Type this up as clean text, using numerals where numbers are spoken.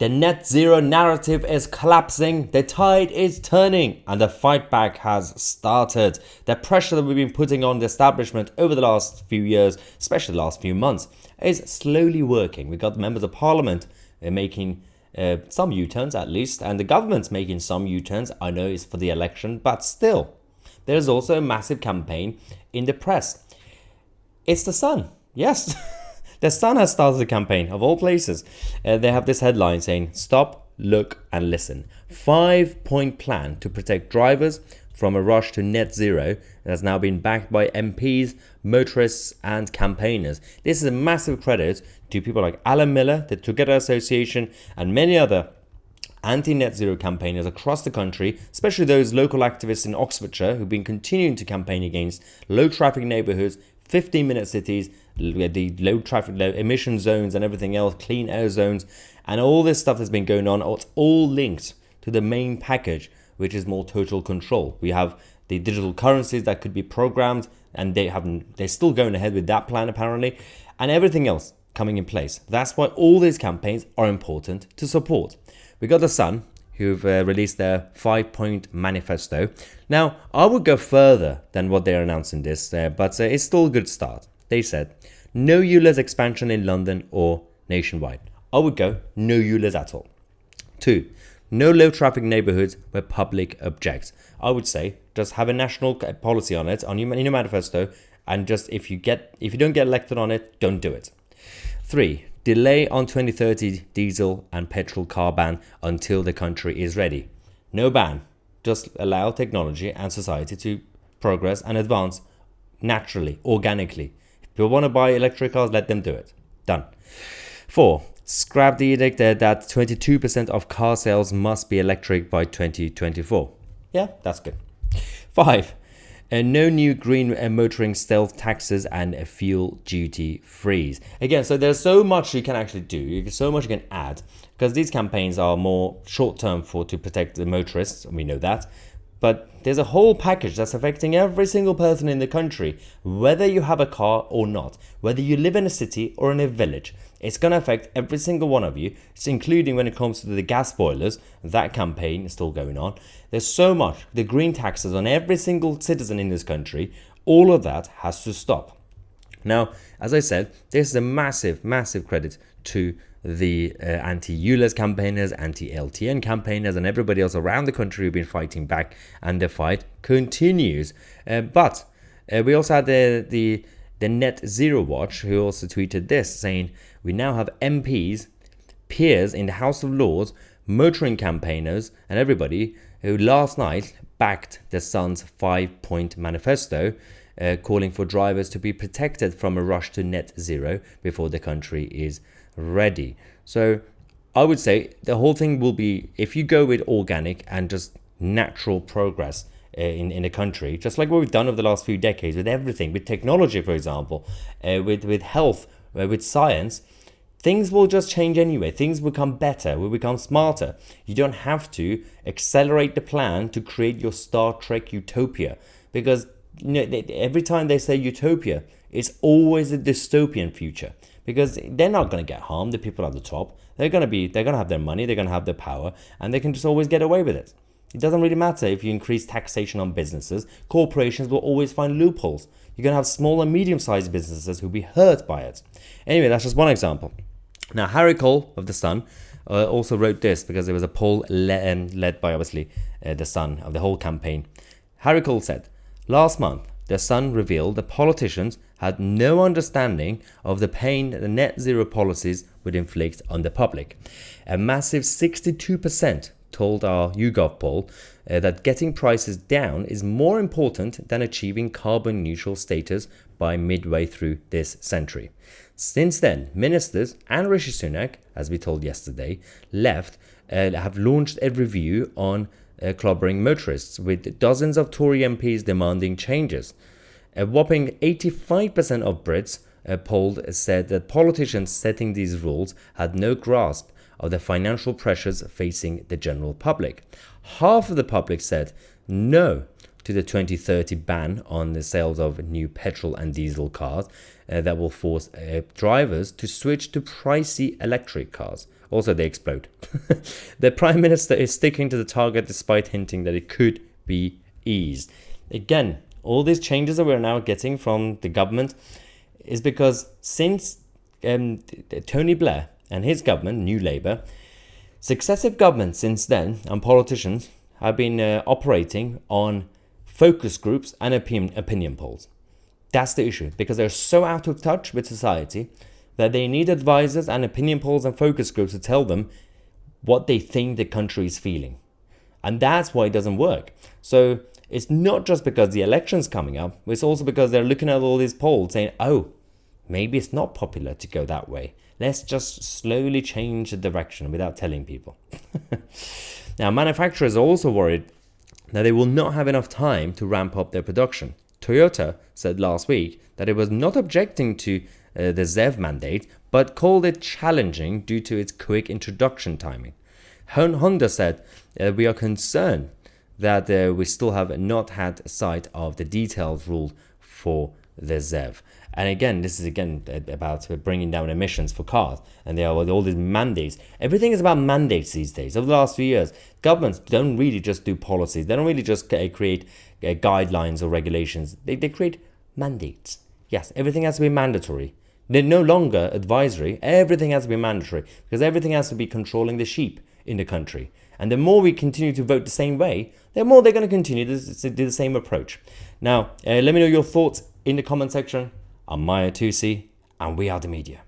The net zero narrative is collapsing, the tide is turning, and the fight back has started. The pressure that we've been putting on the establishment over the last few years, especially the last few months, is slowly working. We've got members of parliament making some U-turns at least, and the government's making some U-turns. I know it's for the election, but still, there's also a massive campaign in the press. It's the Sun, yes. The Sun has started a campaign, of all places. They have this headline saying, "Stop, look and listen. 5-point plan to protect drivers from a rush to net zero." It has now been backed by MPs, motorists and campaigners. This is a massive credit to people like Alan Miller, the GETTR Association and many other anti-net zero campaigners across the country, especially those local activists in Oxfordshire who've been continuing to campaign against low traffic neighbourhoods, 15-minute cities, the low traffic, low emission zones and everything else, clean air zones, and all this stuff that's been going on. It's all linked to the main package, which is more total control. We have the digital currencies that could be programmed, and they're still going ahead with that plan apparently, and everything else coming in place. That's why all these campaigns are important to support. We got the Sun, who've released their 5-point manifesto. Now, I would go further than what they're announcing this, but it's still a good start. They said, no ULEZ expansion in London or nationwide. I would go no ULEZ at all. 2, no low traffic neighbourhoods where public objects. I would say just have a national policy on it, in your manifesto, and just if you don't get elected on it, don't do it. 3, delay on 2030 diesel and petrol car ban until the country is ready. No ban, just allow technology and society to progress and advance naturally, organically. If people want to buy electric cars, let them do it. Done. 4, scrap the edict that 22% of car sales must be electric by 2024. Yeah, that's good. 5, no new green motoring stealth taxes and a fuel duty freeze. Again, so there's so much you can actually do, so much you can add, because these campaigns are more short-term to protect the motorists, and we know that. But there's a whole package that's affecting every single person in the country, whether you have a car or not, whether you live in a city or in a village. It's going to affect every single one of you, including when it comes to the gas boilers. That campaign is still going on. There's so much. The green taxes on every single citizen in this country, all of that has to stop. Now, as I said, this is a massive, massive credit to the anti-ULEZ campaigners, anti-LTN campaigners, and everybody else around the country who've been fighting back, and the fight continues. But we also had the Net Zero Watch, who also tweeted this, saying, "We now have MPs, peers in the House of Lords, motoring campaigners, and everybody who last night backed the Sun's 5-point manifesto, calling for drivers to be protected from a rush to net zero before the country is ready." So I would say the whole thing will be, if you go with organic and just natural progress in a country, just like what we've done over the last few decades with everything, with technology, for example, with health, with science, things will just change anyway. Things will become better, will become smarter. You don't have to accelerate the plan to create your Star Trek utopia, because every time they say utopia, it's always a dystopian future, because they're not going to get harmed. The people at the top, they're going to have their money, they're going to have their power, and they can just always get away with it. It doesn't really matter if you increase taxation on businesses. Corporations will always find loopholes. You're going to have small and medium-sized businesses who'll be hurt by it. Anyway, that's just one example. Now, Harry Cole of The Sun also wrote this, because there was a poll led by, obviously, The Sun, of the whole campaign. Harry Cole said, "Last month, The Sun revealed that politicians had no understanding of the pain that the net zero policies would inflict on the public. A massive 62% told our YouGov poll that getting prices down is more important than achieving carbon neutral status by midway through this century. Since then, ministers and Rishi Sunak, as we told yesterday, have launched a review on clobbering motorists, with dozens of Tory MPs demanding changes. A whopping 85% of Brits polled said that politicians setting these rules had no grasp of the financial pressures facing the general public. Half of the public said no to the 2030 ban on the sales of new petrol and diesel cars that will force drivers to switch to pricey electric cars. Also, they explode. The Prime Minister is sticking to the target despite hinting that it could be eased. Again, all these changes that we're now getting from the government is because since Tony Blair and his government, New Labour, successive governments since then and politicians have been operating on focus groups and opinion polls. That's the issue, because they're so out of touch with society that they need advisors and opinion polls and focus groups to tell them what they think the country is feeling. And that's why it doesn't work. So it's not just because the election's coming up, it's also because they're looking at all these polls saying, oh, maybe it's not popular to go that way. Let's just slowly change the direction without telling people. Now, manufacturers are also worried that they will not have enough time to ramp up their production. Toyota said last week that it was not objecting to the ZEV mandate, but called it challenging due to its quick introduction timing. Honda said, we are concerned that we still have not had sight of the detailed rule for the ZEV. And again, this is about bringing down emissions for cars. And there are all these mandates. Everything is about mandates these days. Over the last few years, governments don't really just do policies. They don't really just create guidelines or regulations. They create mandates. Yes, everything has to be mandatory. They're no longer advisory. Everything has to be mandatory because everything has to be controlling the sheep in the country. And the more we continue to vote the same way, the more they're going to continue to do the same approach. Now, let me know your thoughts in the comment section. I'm Mahyar Tousi, and we are the media.